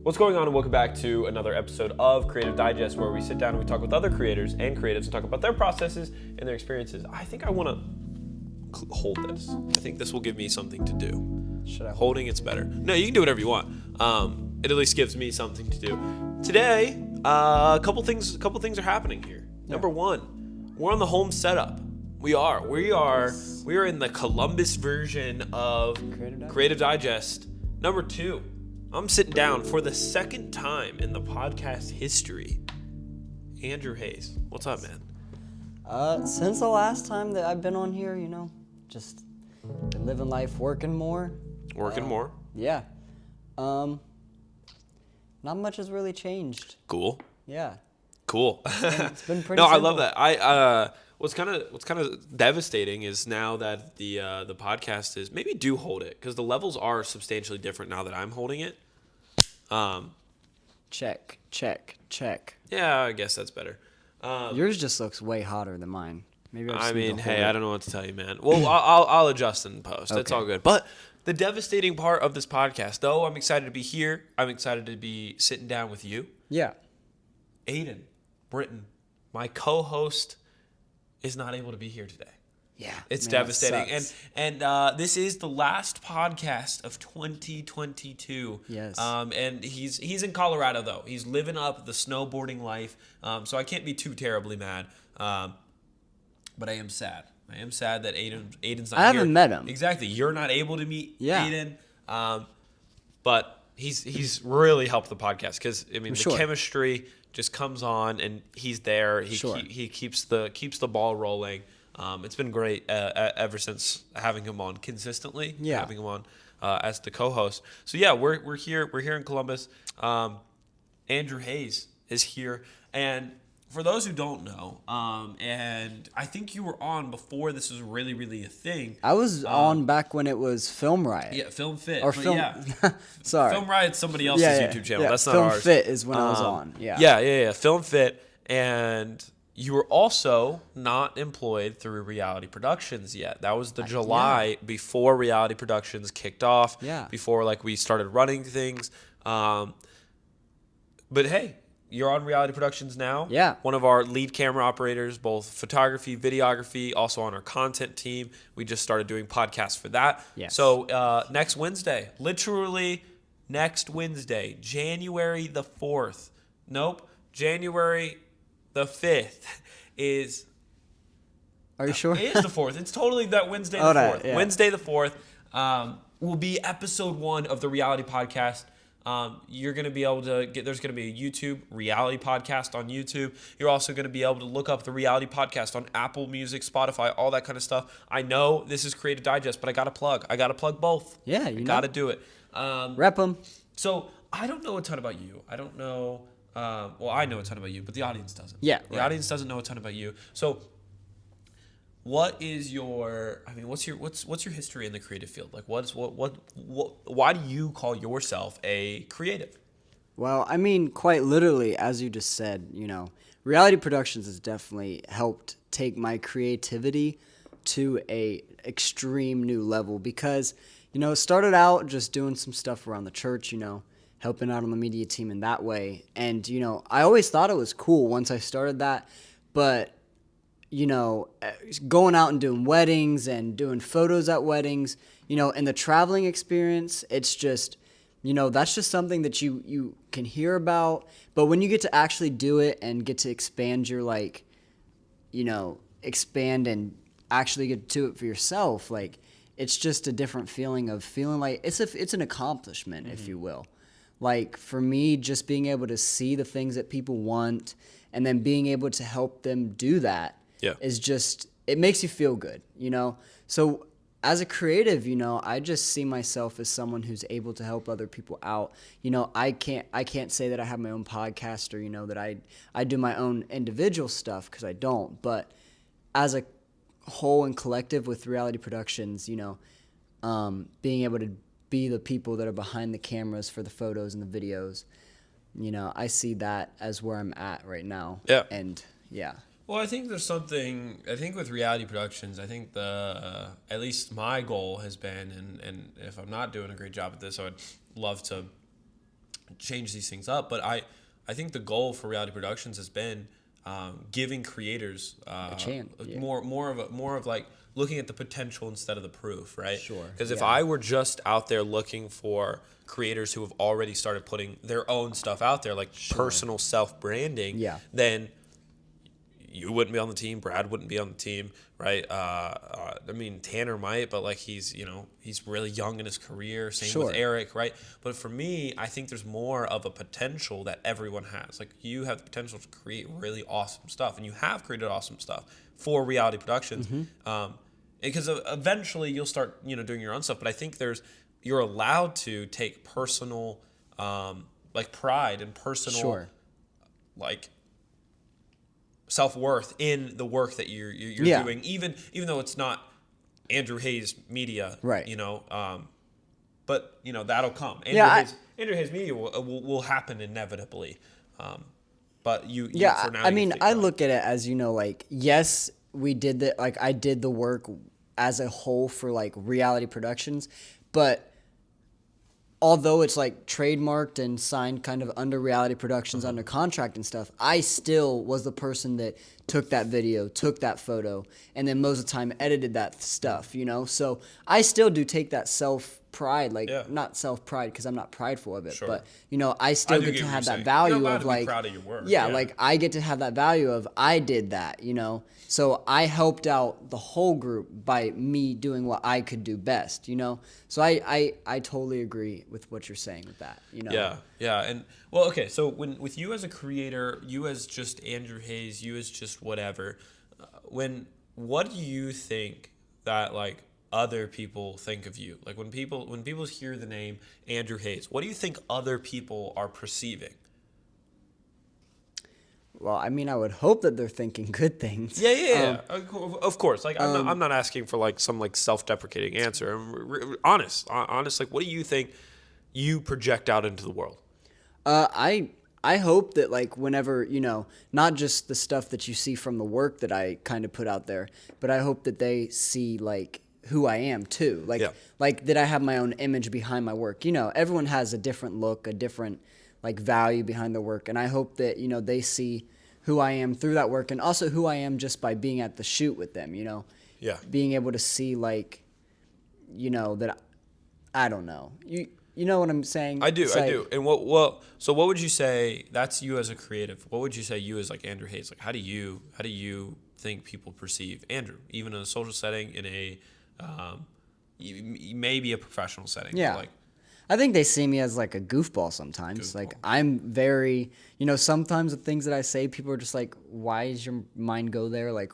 What's going on, and welcome back to another episode of Creative Digest, where we sit down and we talk with other creators and creatives and talk about their processes and their experiences. I think I want to hold this. I think this will give me something to do. Should I? Holding it's better. No, you can do whatever you want. It at least gives me something to do. Today, a couple things are happening here. Yeah. Number one, we're on the home setup. We are in the Columbus version of Creative Digest. Number two, I'm sitting down for the second time in the podcast history. Andrew Hayes. What's up, man? Since the last time that I've been on here, just been living life, working more. Yeah. Not much has really changed. Cool. Yeah. Cool. It's been pretty No, simple. I love that. What's kind of devastating is now that the podcast is, maybe do hold it, because the levels are substantially different now that I'm holding it. Check. Yeah, I guess that's better. Yours just looks way hotter than mine. Maybe I don't know what to tell you, man. Well, I'll adjust in post. Okay. It's all good. But the devastating part of this podcast, though, I'm excited to be here. I'm excited to be sitting down with you. Yeah. Aiden Britton, my co-host, is not able to be here today. Yeah, it's devastating, and this is the last podcast of 2022. Yes. And he's in Colorado though. He's living up the snowboarding life. So I can't be too terribly mad. But I am sad. I am sad that Aiden's not here. I haven't met him. Exactly. You're not able to meet Aiden. But he's really helped the podcast because the chemistry just comes on and he's there. He keeps the ball rolling. It's been great ever since having him on consistently. Yeah. Having him on as the co-host. So yeah, we're here in Columbus. Andrew Hayes is here, and for those who don't know, and I think you were on before this was really, really a thing. I was on back when it was Film Riot. Yeah, Film Fit. Or Film. Yeah. Sorry. Film Riot's somebody else's YouTube channel. Yeah. That's not Film ours. Fit is when I was on. Yeah. Yeah. Film Fit, and you were also not employed through Reality Productions yet. That was the July before Reality Productions kicked off. Yeah. Before we started running things. But hey, you're on Reality Productions now. Yeah. One of our lead camera operators, both photography, videography, also on our content team. We just started doing podcasts for that. Yes. So next Wednesday, literally next Wednesday, January the 4th. Nope, January the 5th is... Are you sure? It is the 4th. It's totally that Wednesday the 4th. Yeah. Wednesday the 4th will be episode 1 of the Reality Podcast. You're going to be able to there's going to be a YouTube Reality Podcast on YouTube. You're also going to be able to look up the Reality Podcast on Apple Music, Spotify, all that kind of stuff. I know this is Creative Digest, but I got to plug both. Yeah, I got to do it. Rep them. So I don't know a ton about you. I don't know. Well, I know a ton about you, but the audience doesn't. Yeah. The audience doesn't know a ton about you. So what is your? What's your history in the creative field? Why do you call yourself a creative? Well, quite literally, as you just said, Reality Productions has definitely helped take my creativity to a extreme new level because, it started out just doing some stuff around the church, helping out on the media team in that way. And, I always thought it was cool once I started that, but going out and doing weddings and doing photos at weddings, and the traveling experience, it's just, that's just something that you can hear about. But when you get to actually do it and get to expand your, expand and actually get to it for yourself, it's just a different feeling of feeling like it's an accomplishment, if you will. For me, just being able to see the things that people want and then being able to help them do that. Yeah. Is just, it makes you feel good, So as a creative, I just see myself as someone who's able to help other people out. I can't say that I have my own podcast or, that I do my own individual stuff because I don't. But as a whole and collective with Reality Productions, being able to be the people that are behind the cameras for the photos and the videos, I see that as where I'm at right now. Yeah. And yeah. Well, I think there's something. I think with Reality Productions, I think at least my goal has been, and if I'm not doing a great job at this, I would love to change these things up. But I think the goal for reality productions has been giving creators a chance, more of like looking at the potential instead of the proof, right? Sure. Because if I were just out there looking for creators who have already started putting their own stuff out there, like personal self-branding, then you wouldn't be on the team. Brad wouldn't be on the team, right? I mean, Tanner might, but like he's really young in his career. Same with Eric, right? But for me, I think there's more of a potential that everyone has. Like you have the potential to create really awesome stuff, and you have created awesome stuff for reality productions. Because eventually you'll start, doing your own stuff. But I think you're allowed to take personal, like pride and personal, like self-worth in the work that you're doing, even though it's not Andrew Hayes Media, right? But that'll come. Andrew Hayes Media will happen inevitably. But for now, I mean, I look at it as like, yes, we did that. Like I did the work as a whole for like reality productions, but although it's like trademarked and signed kind of under reality productions under contract and stuff, I still was the person that took that video, took that photo, and then most of the time edited that stuff, So I still do take that self-pride, not self-pride because I'm not prideful of it, but, I still get to have that value of like, proud of your work. Like I get to have that value of I did that, So I helped out the whole group by me doing what I could do best, So I totally agree with what you're saying with that, Yeah. And well, okay. So with you as a creator, you as just Andrew Hayes, you as just whatever, what do you think that like other people think of you? Like when people hear the name Andrew Hayes, what do you think other people are perceiving? Well, I mean, I would hope that they're thinking good things. Yeah. Of course. Like, I'm not asking for like some like self-deprecating answer. I'm honest. Like, what do you think you project out into the world? I hope that like whenever not just the stuff that you see from the work that I kind of put out there, but I hope that they see like who I am too. Like that I have my own image behind my work. Everyone has a different look, a different like value behind their work, and I hope that they see who I am through that work, and also who I am just by being at the shoot with them. Being able to see like that I don't know. You know what I'm saying? I do. And so what would you say? That's you as a creative. What would you say you as like Andrew Hayes? Like how do you think people perceive Andrew, even in a social setting, in a maybe a professional setting? Yeah. Like, I think they see me as like a goofball sometimes. Like I'm very, sometimes the things that I say, people are just like, why does your mind go there? Like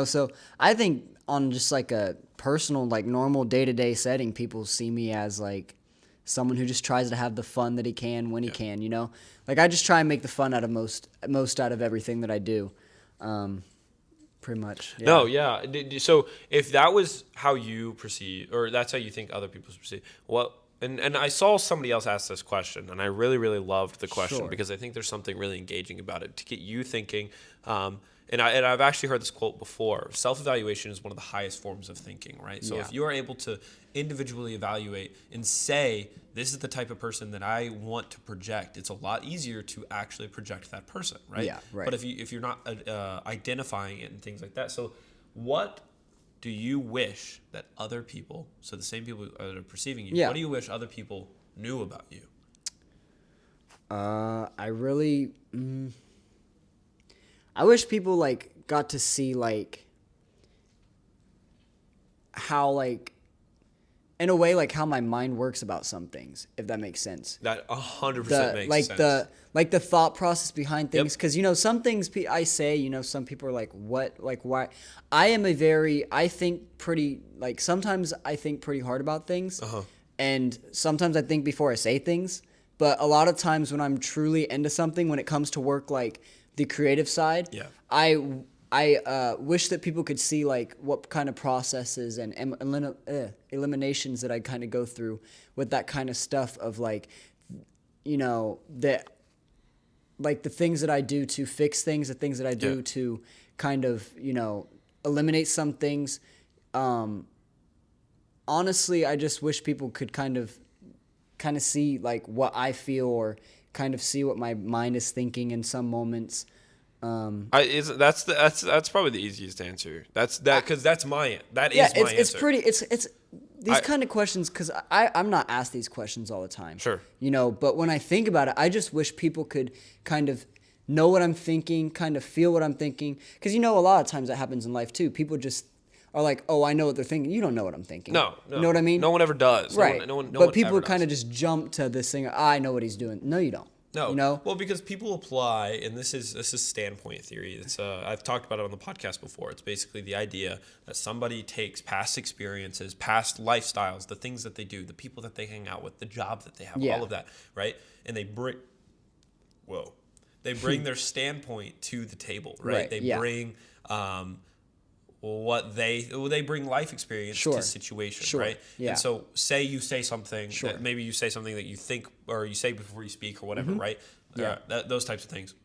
so I think on just like a personal, like normal day-to-day setting, people see me as like someone who just tries to have the fun that he can when he can, Like I just try and make the fun out of most out of everything that I do. Pretty much. Yeah. No, yeah. So if that was how you perceive, or that's how you think other people perceive, and I saw somebody else ask this question, and I really, really loved the question because I think there's something really engaging about it to get you thinking. And I've actually heard this quote before. Self-evaluation is one of the highest forms of thinking, right? So if you are able to individually evaluate and say, this is the type of person that I want to project, it's a lot easier to actually project that person, right? Yeah, right. But if you're not identifying it and things like that, so what do you wish that other people, so the same people that are perceiving you, what do you wish other people knew about you? I really, I wish people like got to see like how like in a way like how my mind works about some things, if that makes sense. That 100% makes sense. The thought process behind things, because some things I say, some people are like, what, like why? I think pretty, like sometimes I think pretty hard about things, and sometimes I think before I say things. But a lot of times when I'm truly into something, when it comes to work, like the creative side, I wish that people could see like what kind of processes and eliminations that I kind of go through with that kind of stuff of like, that like the things that I do to fix things, the things that I do to kind of, eliminate some things. Honestly, I just wish people could kind of kind of see like what I feel or kind of see what my mind is thinking in some moments. That's probably the easiest answer. Because that's my answer. It's pretty. It's these kind of questions, because I'm not asked these questions all the time. Sure. But when I think about it, I just wish people could kind of know what I'm thinking, kind of feel what I'm thinking. Because a lot of times that happens in life too. People just are like, oh, I know what they're thinking. You don't know what I'm thinking. No. You know what I mean? No one ever does. Right. No one but people ever kind of does. just jump to this thing. I know what he's doing. No, you don't. No. Well, because people apply, and this is standpoint theory. It's I've talked about it on the podcast before. It's basically the idea that somebody takes past experiences, past lifestyles, the things that they do, the people that they hang out with, the job that they have, all of that, right? And they bring their standpoint to the table, right? They bring they bring life experience to situation, right? Yeah. And so say you say something that maybe you say something that you think or you say before you speak or whatever, right? Yeah. Those types of things.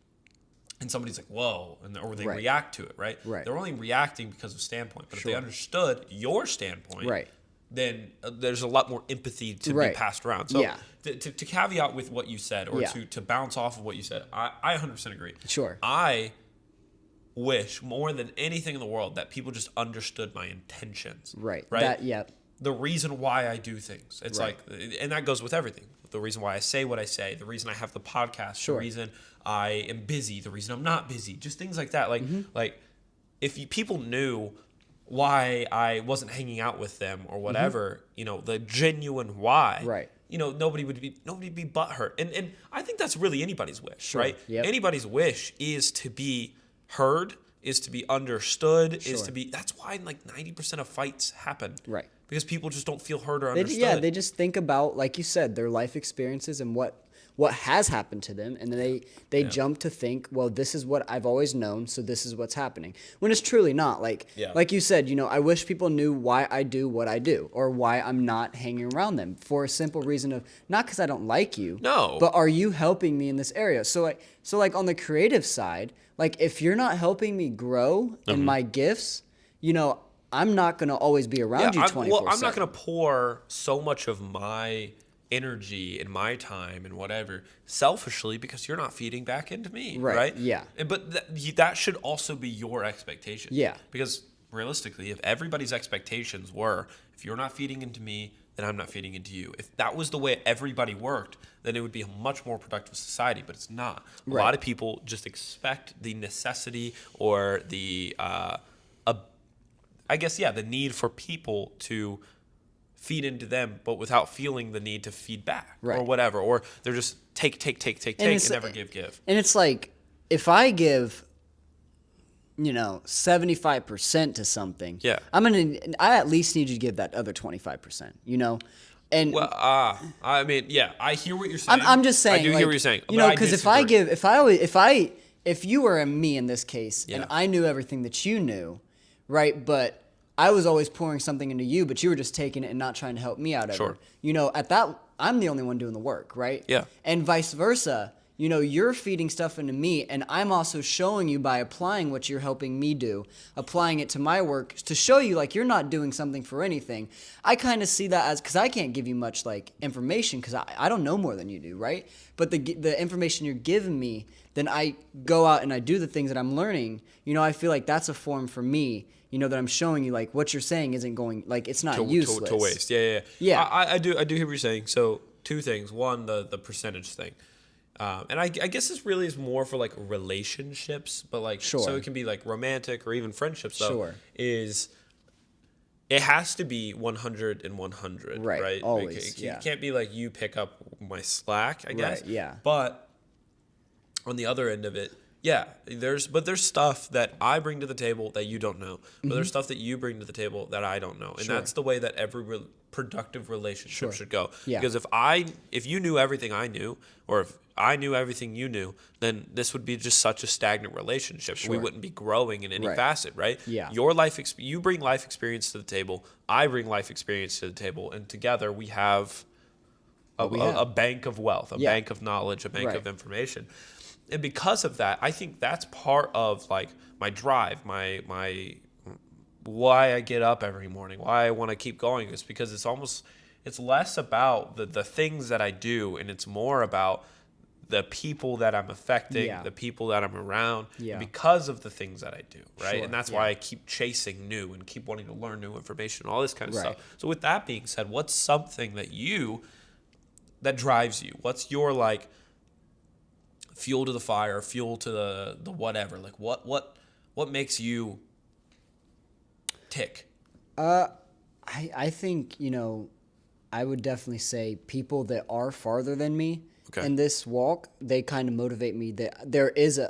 And somebody's like, whoa, or they react to it, right? Right. They're only reacting because of standpoint. But if they understood your standpoint, then there's a lot more empathy to be passed around. So to caveat with what you said, or to bounce off of what you said, I 100% agree. Sure. I wish more than anything in the world that people just understood my intentions. Right. The reason why I do things. It's like, and that goes with everything. The reason why I say what I say, the reason I have the podcast, the reason I am busy, the reason I'm not busy, just things like that. Like if people knew why I wasn't hanging out with them or whatever, the genuine why, nobody would be butthurt. And I think that's really anybody's wish, right? Yep. Anybody's wish is to be heard, is to be understood, is to be. That's why like 90% of fights happen, right? Because people just don't feel heard or understood. They just think about, like you said, their life experiences and what has happened to them, and then they jump to think, well, this is what I've always known, so this is what's happening. When it's truly not. Like you said, I wish people knew why I do what I do, or why I'm not hanging around them, for a simple reason of, not because I don't like you, but are you helping me in this area? So on the creative side, like if you're not helping me grow in my gifts, I'm not going to always be around you 24/7. Well, I'm not going to pour so much of my energy and my time and whatever selfishly because you're not feeding back into me, right? Yeah. But that should also be your expectation. Yeah. Because realistically, if everybody's expectations were, if you're not feeding into me, then I'm not feeding into you. If that was the way everybody worked, then it would be a much more productive society, but it's not. A lot of people just expect the necessity or the, the need for people to feed into them, but without feeling the need to feed back or whatever. Or they're just take, and never give. And it's like, if I give 75% to something, I at least need you to give that other 25%, And well, I mean, I hear what you're saying. I'm just saying, I do hear what you're saying. Because if you were me in this case, and I knew everything that you knew, right? But I was always pouring something into you, but you were just taking it and not trying to help me out ever. At that, I'm the only one doing the work, right? Yeah. And vice versa. You're feeding stuff into me, and I'm also showing you by applying what you're helping me do, applying it to my work to show you like you're not doing something for anything. I kind of see that as, because I can't give you much like information because I don't know more than you do, right? But the information you're giving me, then I go out and I do the things that I'm learning. I feel like that's a form for me. That I'm showing you like what you're saying isn't going, like it's not useless to waste. Yeah. I do hear what you're saying. So two things. One, the percentage thing. And I guess this really is more for like relationships, but like, so it can be like romantic or even friendships though, it has to be 100 and 100, right? Always, it can't be like you pick up my slack, I guess. Right, yeah. But on the other end of it, there's stuff that I bring to the table that you don't know, but there's stuff that you bring to the table that I don't know, and that's the way that every productive relationship should go. Yeah. Because if you knew everything I knew, or if I knew everything you knew, then this would be just such a stagnant relationship. We wouldn't be growing in any facet, right? Yeah. Your you bring life experience to the table. I bring life experience to the table, and together we have a bank of wealth, a bank of knowledge, a bank of information. And because of that, I think that's part of like my drive, my why I get up every morning, why I want to keep going is because it's it's less about the things that I do, and it's more about the people that I'm affecting, the people that I'm around, because of the things that I do, right? Sure. And that's why I keep chasing new and keep wanting to learn new information, all this kind of stuff. So with that being said, what's something that drives you? What's your like fuel to the fire, fuel to the whatever? Like what makes you tick? I think, I would definitely say people that are farther than me in this walk, they kind of motivate me that there is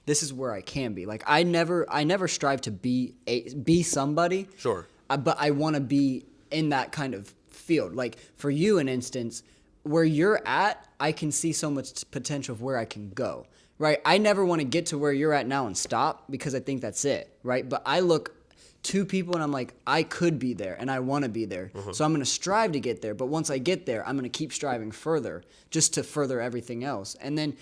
this is where I can be. Like I never strive to be somebody. Sure. But I want to be in that kind of field. Like for you, an instance, where you're at, I can see so much potential of where I can go, right? I never want to get to where you're at now and stop because I think that's it, right? But I look to people and I'm like, I could be there and I want to be there. Mm-hmm. So I'm going to strive to get there. But once I get there, I'm going to keep striving further just to further everything else. And then,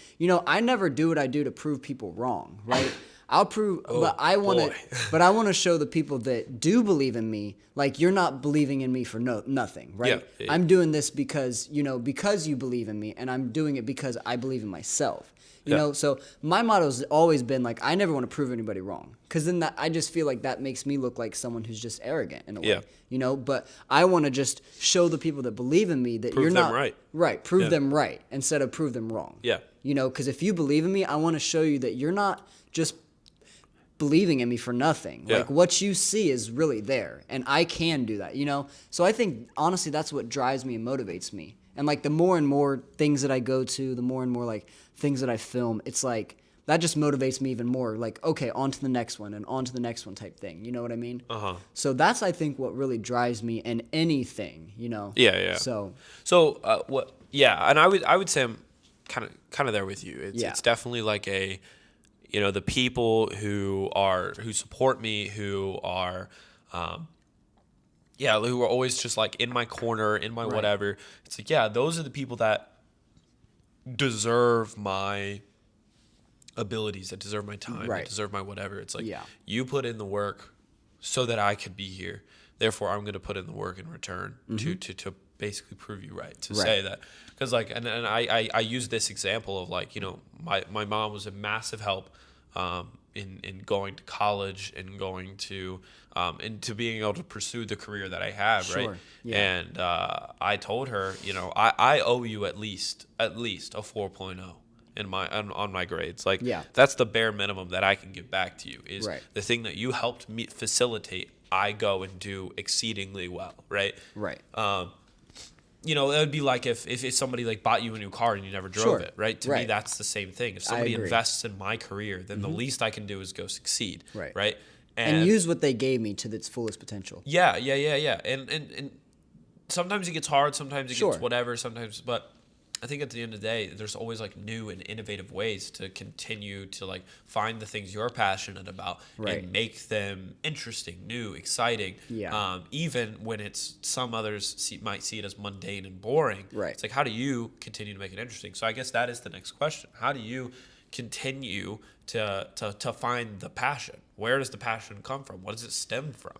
I never do what I do to prove people wrong, right? I'll prove, but I want to show the people that do believe in me, like you're not believing in me for nothing, right? Yeah. I'm doing this because you believe in me, and I'm doing it because I believe in myself. You know, so my motto's always been like, I never want to prove anybody wrong, because then I just feel like that makes me look like someone who's just arrogant in a way. But I want to just show the people that believe in me that you're not right. Prove them right instead of prove them wrong. Yeah. Because if you believe in me, I want to show you that you're not just believing in me for nothing. Like what you see is really there, and I can do that. So I think honestly that's what drives me and motivates me. And like the more and more things that I go to, the more and more like things that I film, it's like that just motivates me even more. Like, okay, on to the next one and on to the next one type thing. You know what I mean? So that's, I think, what really drives me in anything. Yeah. So what? Yeah, and I would say I'm kind of there with you. It's definitely like the people who support me, who are who are always just like in my corner, in my whatever. It's like, those are the people that deserve my abilities, that deserve my time, that deserve my whatever. It's like, you put in the work so that I could be here. Therefore, I'm going to put in the work in return to basically prove you right, to say that. Because like, and I use this example of like, my mom was a massive help in going to college and going to into being able to pursue the career that I have, right? Yeah. And I told her, I owe you at least a 4.0 on my grades. Like that's the bare minimum that I can give back to you, is the thing that you helped me facilitate, I go and do exceedingly well, right? Right. It would be like if somebody like bought you a new car and you never drove it, right? To me, that's the same thing. If somebody invests in my career, then the least I can do is go succeed, right? And use what they gave me to its fullest potential. Yeah. And sometimes it gets hard, sometimes it gets whatever, but I think at the end of the day, there's always like new and innovative ways to continue to like find the things you're passionate about and make them interesting, new, exciting. Yeah. Even when it's some others might see it as mundane and boring. Right. It's like, how do you continue to make it interesting? So I guess that is the next question. How do you continue to find the passion? Where does the passion come from? What does it stem from?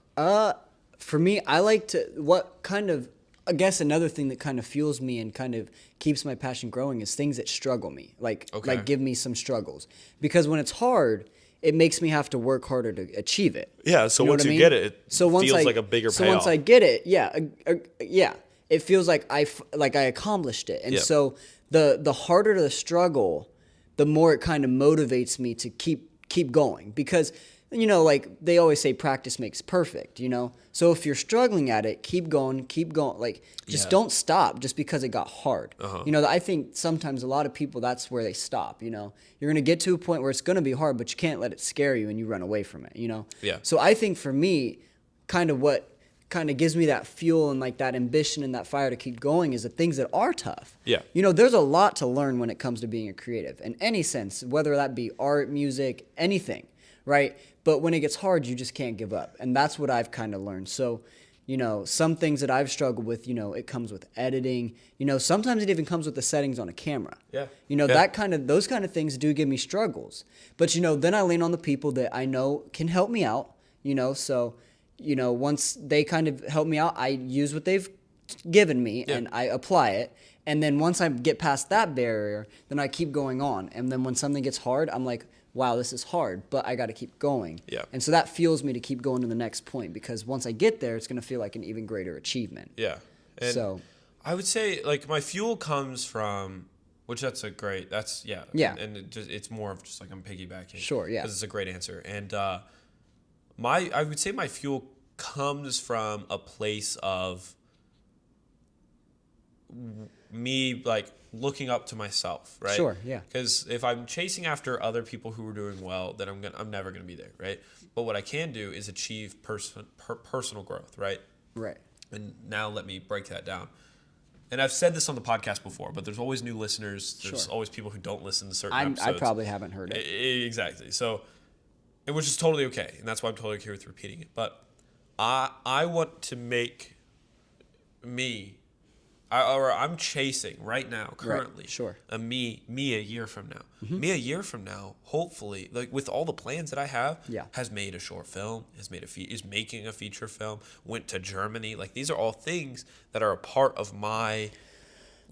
For me, I like to I guess another thing that kind of fuels me and kind of keeps my passion growing is things that struggle me, like give me some struggles. Because when it's hard, it makes me have to work harder to achieve it. Yeah, so once you get it, feels like a bigger payoff. So once I get it, it feels like I accomplished it. And so the harder the struggle, the more it kind of motivates me to keep going. Because like they always say, practice makes perfect, So if you're struggling at it, keep going. Like, just don't stop just because it got hard. I think sometimes a lot of people, that's where they stop, You're going to get to a point where it's going to be hard, but you can't let it scare you and you run away from it, Yeah. So I think for me, kind of what kind of gives me that fuel and like that ambition and that fire to keep going is the things that are tough. Yeah. There's a lot to learn when it comes to being a creative in any sense, whether that be art, music, anything. Right? But when it gets hard, you just can't give up. And that's what I've kind of learned. So, some things that I've struggled with, it comes with editing. Sometimes it even comes with the settings on a camera. Yeah. Those kind of things do give me struggles. But, then I lean on the people that I know can help me out, So, once they kind of help me out, I use what they've given me and I apply it. And then once I get past that barrier, then I keep going on. And then when something gets hard, I'm like, wow, this is hard, but I got to keep going. Yeah. And so that fuels me to keep going to the next point, because once I get there, it's going to feel like an even greater achievement. Yeah. And so I would say, like, my fuel comes from, which that's a great, that's, yeah. Yeah. And it's more of just like I'm piggybacking. Sure, yeah. Because it's a great answer. And I would say my fuel comes from a place of me, like, looking up to myself, right? Sure, yeah. Because if I'm chasing after other people who are doing well, then I'm never gonna be there, right? But what I can do is achieve personal growth, right? Right. And now let me break that down. And I've said this on the podcast before, but there's always new listeners. There's always people who don't listen to certain episodes. I probably haven't heard it. Exactly. So, which is totally okay, and that's why I'm totally okay with repeating it. But I want to make I'm chasing right now, currently, a me a year from now. Mm-hmm. Me a year from now, hopefully, like with all the plans that I have, has made a short film, is making a feature film, went to Germany. Like, these are all things that are a part of my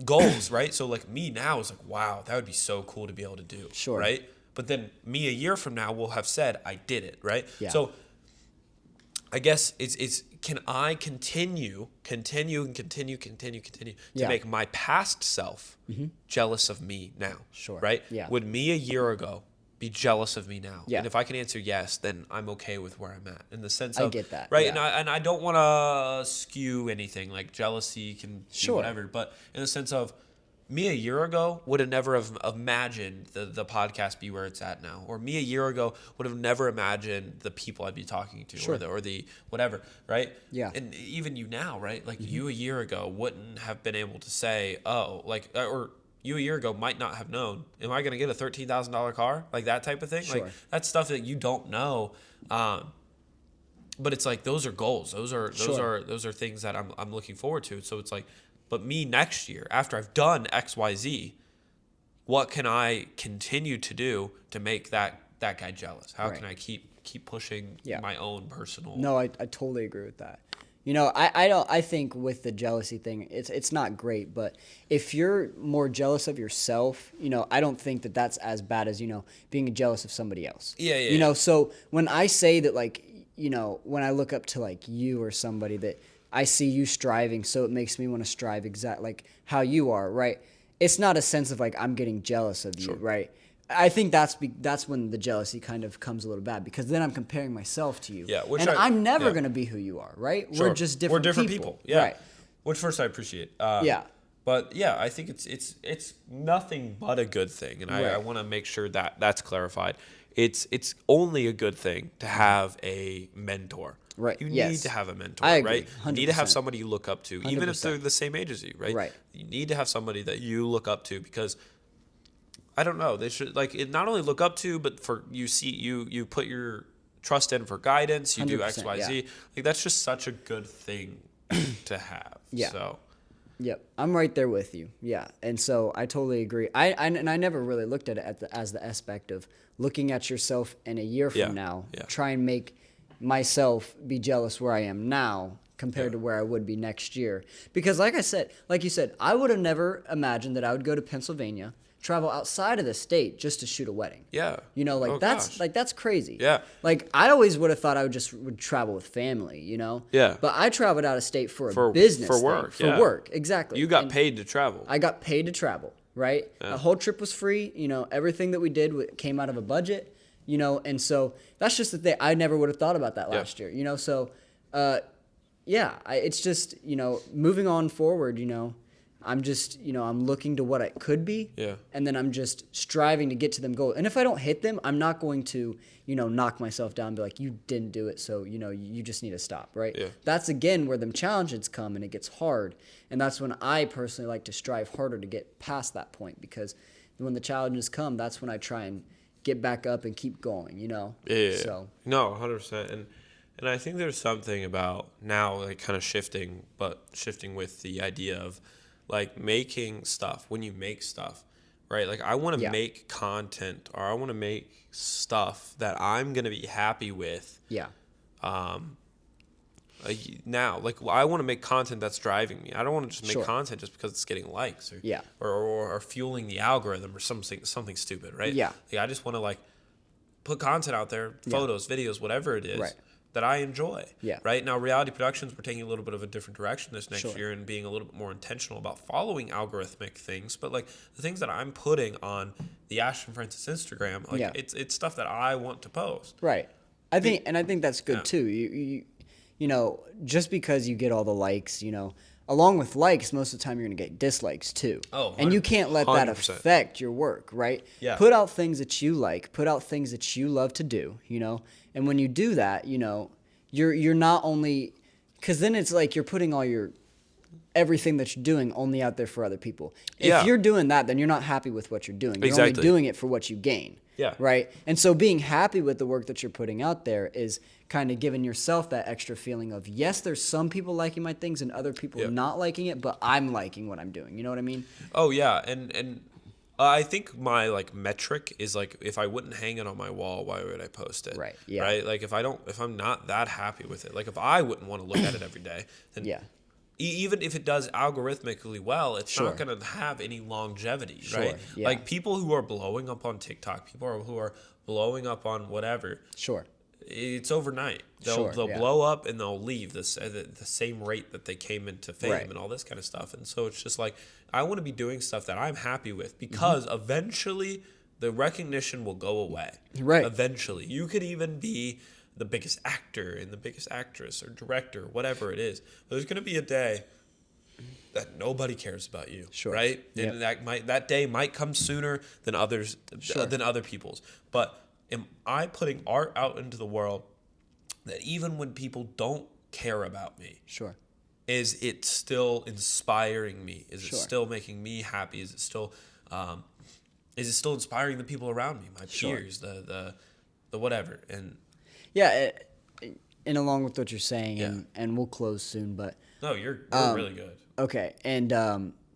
goals, right? So, like, me now is like, wow, that would be so cool to be able to do, right? But then me a year from now will have said, I did it, right? Yeah. So I guess it's can I continue to make my past self jealous of me now? Sure. Right? Yeah. Would me a year ago be jealous of me now? Yeah. And if I can answer yes, then I'm okay with where I'm at, in the sense of, I get that. Right? Yeah. And I don't want to skew anything, like jealousy can do whatever, but in the sense of, me a year ago would have never have imagined the podcast be where it's at now. Or me a year ago would have never imagined the people I'd be talking to, or the whatever, right? Yeah. And even you now, right? Like, you a year ago wouldn't have been able to say, oh, like, or you a year ago might not have known, am I going to get a $13,000 car? Like, that type of thing. Sure. Like, that's stuff that you don't know. But it's like, those are goals. Those are things that I'm looking forward to. So it's like, but me next year, after I've done XYZ, what can I continue to do to make that guy jealous? How can I keep pushing my own personal? No, I totally agree with that. You know, I think with the jealousy thing, it's not great, but if you're more jealous of yourself, you know, I don't think that that's as bad as, you know, being jealous of somebody else. Yeah. You know, so when I say that, like, you know, when I look up to, like, you or somebody, that I see you striving, so it makes me want to strive exactly like how you are, right? It's not a sense of, like, I'm getting jealous of you, right? I think that's when the jealousy kind of comes a little bad, because then I'm comparing myself to you. Yeah, I'm never going to be who you are, right? Sure. We're just different people. Yeah. Right. Which first I appreciate. Yeah. But yeah, I think it's nothing but a good thing, and I want to make sure that that's clarified. It's only a good thing to have a mentor. Right. You need to have a mentor, I agree, right? 100%. You need to have somebody you look up to, even if 100%. they're the same age as you, right? Right. You need to have somebody that you look up to, because I don't know, they should, like, it not only look up to, but for you put your trust in for guidance, you do XYZ. Yeah. Like, that's just such a good thing to have. Yeah. So Yep, I'm right there with you. Yeah, and so I totally agree. I never really looked at it as the aspect of looking at yourself in a year from now. Try and make myself be jealous where I am now compared to where I would be next year. Because like you said, I would have never imagined that I would go to Pennsylvania, travel outside of the state just to shoot a wedding. Yeah. You know, like that's crazy. Yeah. Like, I always would have thought I would travel with family, you know? Yeah. But I traveled out of state for a business for work. thing. For work, exactly. You got paid to travel. I got paid to travel, right? Yeah. The whole trip was free. You know, everything that we did came out of a budget, you know, and so that's just the thing. I never would have thought about that last year, you know? So, it's just, you know, moving on forward, you know, I'm just, you know, I'm looking to what it could be. Yeah. And then I'm just striving to get to them goals. And if I don't hit them, I'm not going to, you know, knock myself down and be like, you didn't do it, so, you know, you just need to stop, right? Yeah. That's, again, where them challenges come and it gets hard. And that's when I personally like to strive harder to get past that point, because when the challenges come, that's when I try and get back up and keep going, you know? Yeah. So. No, 100%. And I think there's something about now, like, kind of shifting with the idea of, like, making stuff. When you make stuff, right? Like, I want to make content, or I want to make stuff that I'm going to be happy with. Yeah. now. Like, I want to make content that's driving me. I don't want to just make content just because it's getting likes or fueling the algorithm or something stupid, right? Yeah. Like, I just want to like put content out there, photos, videos, whatever it is. That I enjoy. Yeah. Right now, reality productions, we're taking a little bit of a different direction this next year and being a little bit more intentional about following algorithmic things. But like the things that I'm putting on the Ashtin Francis Instagram, like it's stuff that I want to post. Right. I think that's good too. You know, just because you get all the likes, you know, along with likes, most of the time you're going to get dislikes too. Oh, and you can't let 100%. that affect your work, right? Yeah. Put out things that you like, put out things that you love to do, you know? And when you do that, you know, you're not only, because then it's like you're putting all your everything that you're doing only out there for other people. If you're doing that, then you're not happy with what you're doing. You're only doing it for what you gain. Yeah. Right? And so being happy with the work that you're putting out there is kind of giving yourself that extra feeling of, yes, there's some people liking my things and other people not liking it, but I'm liking what I'm doing. You know what I mean? Oh, yeah. And I think my like metric is like, if I wouldn't hang it on my wall, why would I post it? Right. Yeah. Right. Like if I'm not that happy with it, like if I wouldn't want to look at it every day, then even if it does algorithmically well, it's not going to have any longevity, right? Yeah. Like people who are blowing up on TikTok, who are blowing up on whatever. It's overnight. They'll blow up and they'll leave the same rate that they came into fame and all this kind of stuff. And so it's just like, I want to be doing stuff that I'm happy with because eventually the recognition will go away. Right. Eventually. You could even be the biggest actor and the biggest actress or director, whatever it is. There's going to be a day that nobody cares about you, right? And that day might come sooner than other people's. But am I putting art out into the world that even when people don't care about me, is it still inspiring me? Is it still making me happy? Is it still inspiring the people around me, my peers, the whatever? And and along with what you're saying, and we'll close soon, but no, you're really good. Okay, and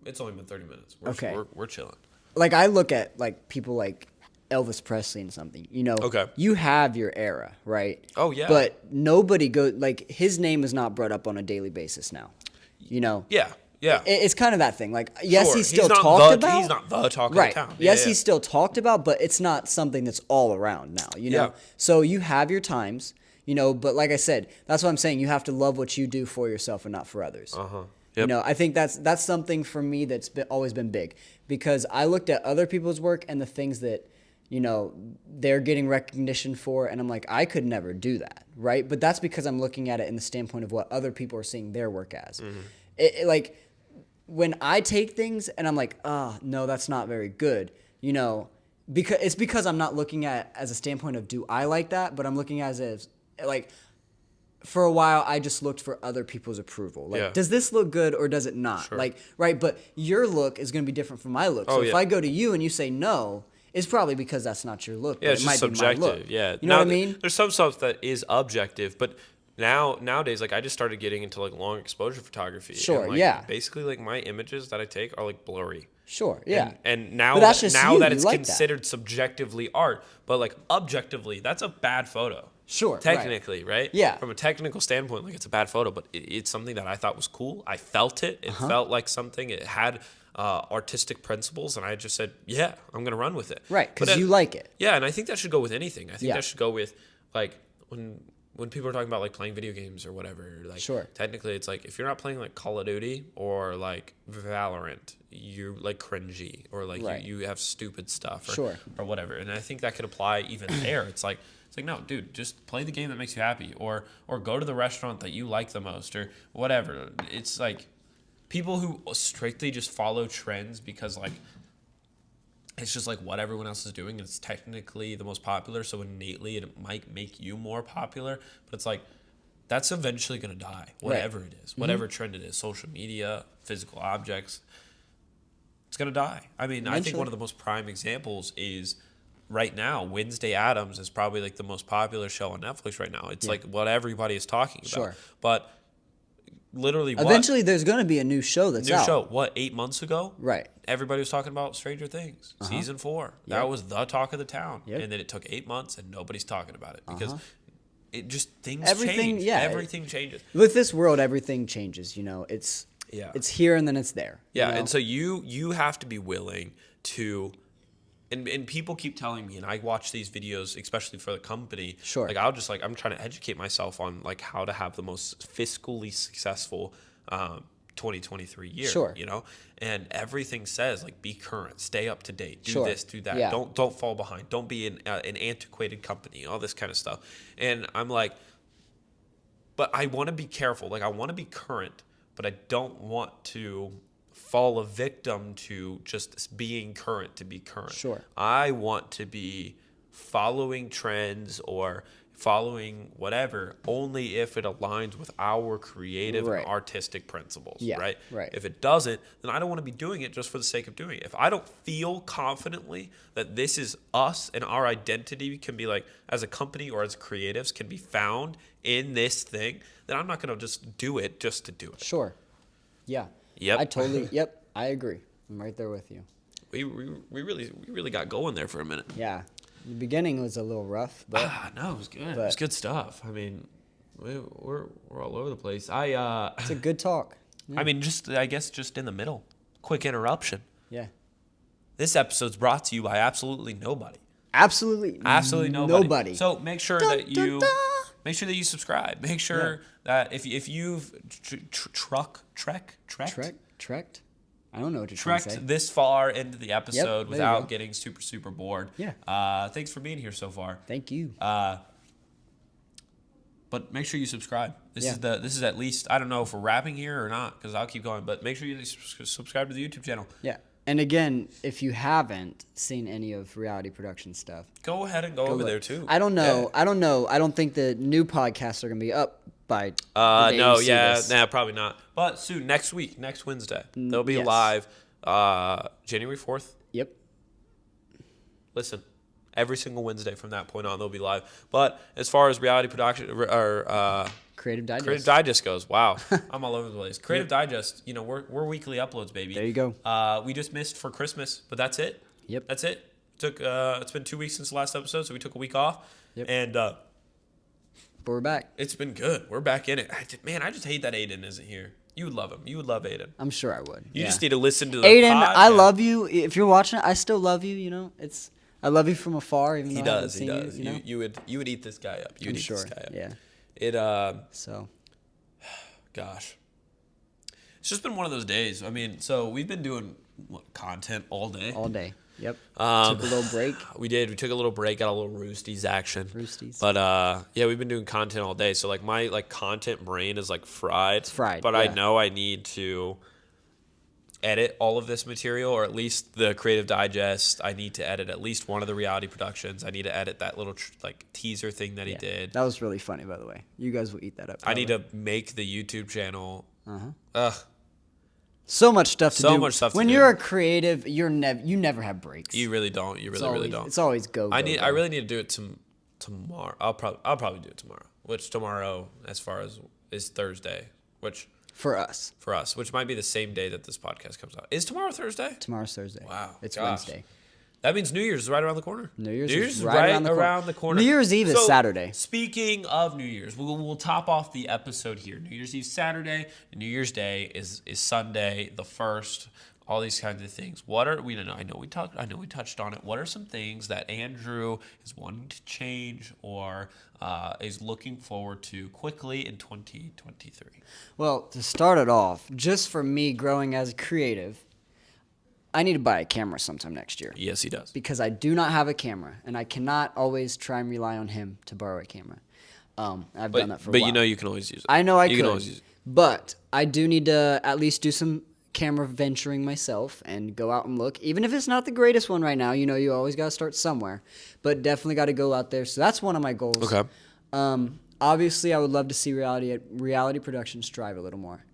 it's only been 30 minutes. We're chilling. Like I look at like people like Elvis Presley and something, you know. You have your era, right? Oh yeah. But nobody like his name is not brought up on a daily basis now, you know. Yeah. It's kind of that thing. Like, yes, he's still talked about. He's not the talk of the town. Yes, he's still talked about, but it's not something that's all around now, you know? So you have your times, you know, but like I said, that's what I'm saying. You have to love what you do for yourself and not for others. You know, I think that's something for me that's always been big, because I looked at other people's work and the things that, you know, they're getting recognition for, and I'm like, I could never do that, right? But that's because I'm looking at it in the standpoint of what other people are seeing their work as. Like, when I take things and I'm like, no, that's not very good, you know, because I'm not looking at as a standpoint of, do I like that? But I'm looking at it as like, for a while, I just looked for other people's approval. Like, does this look good or does it not? Like, right. But your look is going to be different from my look. So if I go to you and you say no, it's probably because that's not your look. Yeah, it's just subjective. You know what I mean? There's some stuff that is objective, but nowadays, like I just started getting into like long exposure photography. And, like, basically, like my images that I take are like blurry. And now that it's like considered subjectively art, but like objectively, that's a bad photo. Technically, right? Yeah. From a technical standpoint, like it's a bad photo, but it's something that I thought was cool. I felt it. It felt like something. It had artistic principles, and I just said, yeah, I'm gonna run with it. Right, because you like it. Yeah, and I think that should go with anything. I think that should go with like when people are talking about like playing video games or whatever, like technically it's like if you're not playing like Call of Duty or like Valorant, you're like cringy or like you have stupid stuff or whatever. And I think that could apply even there. It's like no, dude, just play the game that makes you happy or go to the restaurant that you like the most or whatever. It's like people who strictly just follow trends because like it's just like what everyone else is doing. It's technically the most popular, so innately it might make you more popular. But it's like that's eventually going to die, whatever it is, whatever trend it is, social media, physical objects. It's going to die. I mean, I think one of the most prime examples is right now, Wednesday Addams is probably like the most popular show on Netflix right now. It's like what everybody is talking about. But literally eventually there's going to be a new show that's out. 8 months ago? Right. Everybody was talking about Stranger Things, season 4. That was the talk of the town. And then it took 8 months and nobody's talking about it because it just things change. Yeah, everything changes. With this world, everything changes. It's here and then it's there. Yeah, and so you have to be willing to. And people keep telling me, and I watch these videos, especially for the company. Sure. Like I'm trying to educate myself on like how to have the most fiscally successful 2023 year. Sure. And everything says like be current, stay up to date, do sure. this, do that. Yeah. Don't fall behind. Don't be an antiquated company. All this kind of stuff. And I'm like, but I want to be careful. Like I want to be current, but I don't want to fall a victim to just being current to be current. Sure. I want to be following trends or following whatever only if it aligns with our creative and artistic principles, right? Right. If it doesn't, then I don't want to be doing it just for the sake of doing it. If I don't feel confidently that this is us and our identity can be like as a company or as creatives can be found in this thing, then I'm not going to just do it just to do it. Sure. Yeah. Yep. I agree. I'm right there with you. We really got going there for a minute. Yeah. The beginning was a little rough, but no, it was good. It was good stuff. I mean, we're all over the place. It's a good talk. Yeah. I mean, I guess just in the middle. Quick interruption. Yeah. This episode's brought to you by absolutely nobody. Absolutely nobody. So make sure that you subscribe. Make sure that if you've trekked. I don't know what you're trying to say. This far into the episode without getting super bored. Yeah. Thanks for being here so far. Thank you. But make sure you subscribe. This is at least, I don't know if we're wrapping here or not because I'll keep going. But make sure you subscribe to the YouTube channel. Yeah. And again, if you haven't seen any of reality production stuff, go ahead and go over there too. I don't know. Yeah. I don't think the new podcasts are gonna be up by. Probably not. But soon, next week, next Wednesday, they'll be live. January 4th. Yep. Listen, every single Wednesday from that point on, they'll be live. But as far as reality production or Creative Digest goes, wow, I'm all over the place. Creative Digest, we're weekly uploads, baby. There you go. We just missed for Christmas, but that's it. Yep. That's it. It's been 2 weeks since the last episode, so we took a week off. Yep. And but we're back. It's been good. We're back in it. I just hate that Aiden isn't here. You would love him. You would love Aiden. I'm sure I would. You just need to listen to the Aiden, podcast. I love you. If you're watching it, I still love you. I love you from afar, even though I haven't seen you. You would eat this guy up. You would eat this guy up. Yeah. So. Gosh. It's just been one of those days. I mean, so we've been doing content all day. All day. Yep. Took a little break. We did. We took a little break, got a little Roosties action. But we've been doing content all day. So like my content brain is like fried. It's fried. But I know I need to edit all of this material, or at least the Creative Digest. I need to edit at least one of the reality productions. I need to edit that little teaser thing that he did. That was really funny, by the way. You guys will eat that up. Probably. I need to make the YouTube channel. So much stuff to do. So much stuff to do. When you're a creative, you never have breaks. You really don't. You really don't. It's always go. I really need to do it tomorrow. I'll probably do it tomorrow. Which tomorrow, as far as is Thursday, which. For us, which might be the same day that this podcast comes out. Is tomorrow Thursday? Tomorrow's Thursday. Wow. It's Wednesday. That means New Year's is right around the corner. New Year's is right around the corner. New Year's Eve is Saturday. Speaking of New Year's, we'll top off the episode here. New Year's Eve Saturday, New Year's Day is Sunday, the 1st. All these kinds of things. I know we touched on it. What are some things that Andrew is wanting to change or is looking forward to quickly in 2023? Well, to start it off, just for me growing as a creative, I need to buy a camera sometime next year. Yes, he does. Because I do not have a camera, and I cannot always try and rely on him to borrow a camera. I've done that for a while. But you can always use it. I know I could. You can always use it. But I do need to at least do some camera venturing myself and go out and look. Even if it's not the greatest one right now, you always got to start somewhere. But definitely got to go out there. So that's one of my goals. Okay. Obviously, I would love to see reality production strive a little more.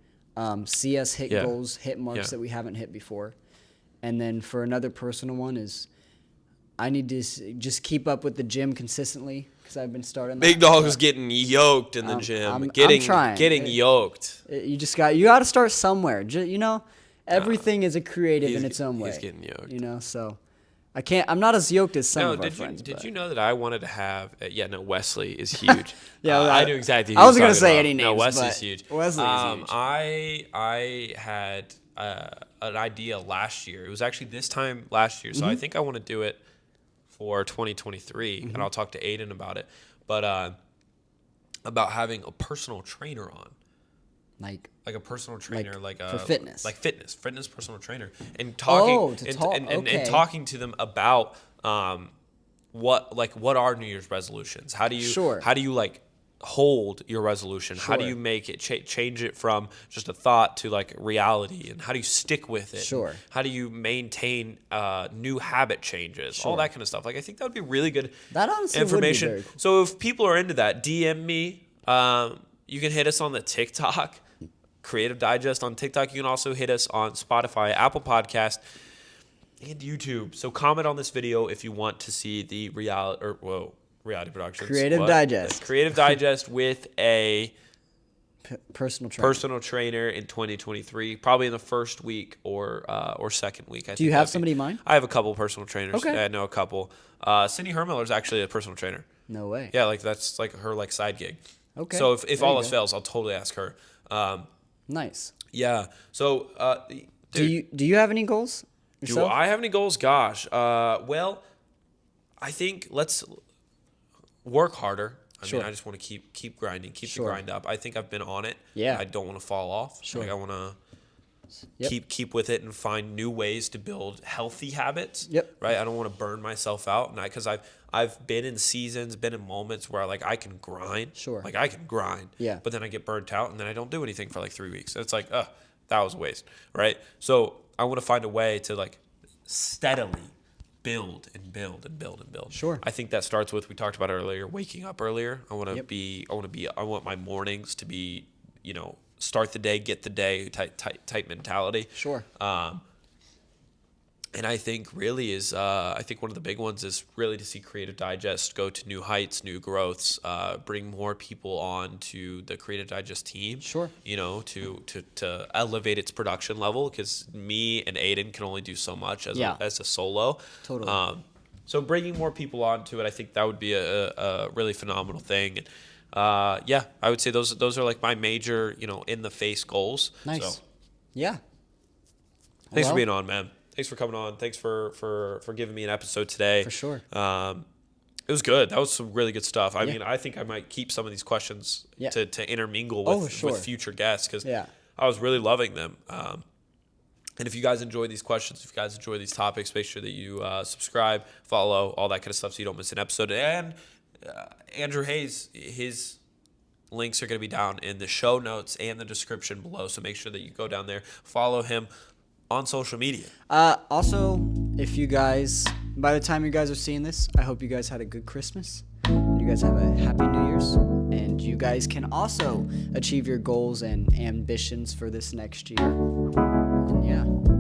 See us hit goals, hit marks that we haven't hit before. And then for another personal one is I need to just keep up with the gym consistently because I've been starting. Big Dog is getting yoked in the gym. I'm trying. Getting yoked. You got to start somewhere. Everything is a creative in its own way. He's getting yoked. So I'm not as yoked as some of our friends. Did you know that I wanted to have? Wesley is huge. I knew exactly. Who I wasn't gonna say about. any names. No, Wesley's huge. Wesley is huge. I had an idea last year. It was actually this time last year, so I think I want to do it for 2023, and I'll talk to Aiden about it. But about having a personal trainer on. Like a personal trainer, for fitness, fitness personal trainer, and talking and talking to them about what are New Year's resolutions? How do you like hold your resolution? How do you make it change it from just a thought to like reality? And how do you stick with it? How do you maintain new habit changes? All that kind of stuff. Like I think that would be really good information. Would be very cool. So if people are into that, DM me. You can hit us on the TikTok. Creative Digest on TikTok. You can also hit us on Spotify, Apple Podcast, and YouTube. So comment on this video if you want to see the reality productions. Digest. Creative Digest with a personal trainer in 2023, probably in the first week or second week. Do you have somebody in mind? I have a couple personal trainers. Okay. I know a couple. Cindy Hermiller is actually a personal trainer. No way. Yeah, like that's like her like side gig. Okay. So if all else fails, I'll totally ask her. Nice. Yeah. So, do you have any goals yourself? Do I have any goals? Gosh. Well, I think let's work harder. I mean, I just want to keep grinding, keep the grind up. I think I've been on it. Yeah. I don't want to fall off. Like I want to keep with it and find new ways to build healthy habits. Yep. Right. I don't want to burn myself out, and because I've been in seasons, been in moments where like I can grind. Like I can grind. Yeah. But then I get burnt out, and then I don't do anything for like 3 weeks. And it's like, that was a waste. Right. So I want to find a way to like steadily build and build and build and build. I think that starts with, we talked about earlier, waking up earlier. I want my mornings to be, start the day, get the day type mentality. And I think really is, I think one of the big ones is really to see Creative Digest go to new heights, new growths, bring more people on to the Creative Digest team. To elevate its production level, because me and Aiden can only do so much as a solo. Totally. So bringing more people onto it, I think that would be a really phenomenal thing. And I would say those are like my major, in the face goals. Nice. So, yeah. Thanks for being on, man. Thanks for coming on. Thanks for giving me an episode today. For sure. It was good. That was some really good stuff. I mean, I think I might keep some of these questions to intermingle with future guests, because I was really loving them. And if you guys enjoy these questions, if you guys enjoy these topics, make sure that you subscribe, follow, all that kind of stuff so you don't miss an episode. And Andrew Hayes, his links are going to be down in the show notes and the description below. So make sure that you go down there, follow him on social media. Also, if you guys, by the time you guys are seeing this, I hope you guys had a good Christmas. You guys have a happy New Year's, and you guys can also achieve your goals and ambitions for this next year. And